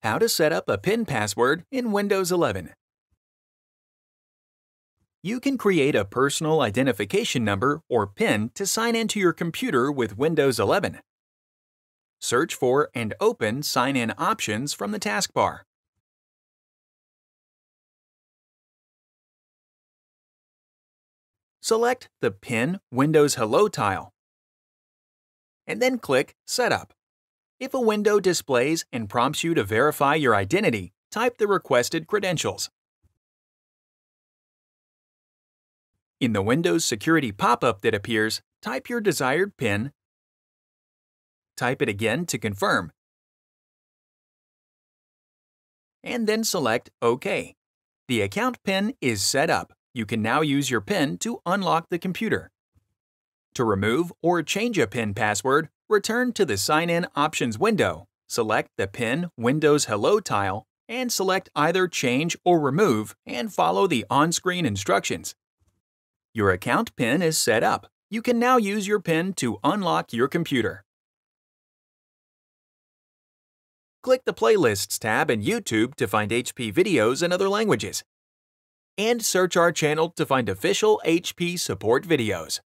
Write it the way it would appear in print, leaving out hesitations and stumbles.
How to set up a PIN password in Windows 11. You can create a personal identification number or PIN to sign into your computer with Windows 11. Search for and open Sign-in options from the taskbar. Select the PIN Windows Hello tile, and then click Setup. If a window displays and prompts you to verify your identity, type the requested credentials. In the Windows security pop-up that appears, type your desired PIN. Type it again to confirm, and then select OK. The account PIN is set up. You can now use your PIN to unlock the computer. To remove or change a PIN password, return to the Sign-in Options window, select the PIN Windows Hello tile, and select either Change or Remove and follow the on-screen instructions. Your account PIN is set up. You can now use your PIN to unlock your computer. Click the Playlists tab in YouTube to find HP videos in other languages. And search our channel to find official HP support videos.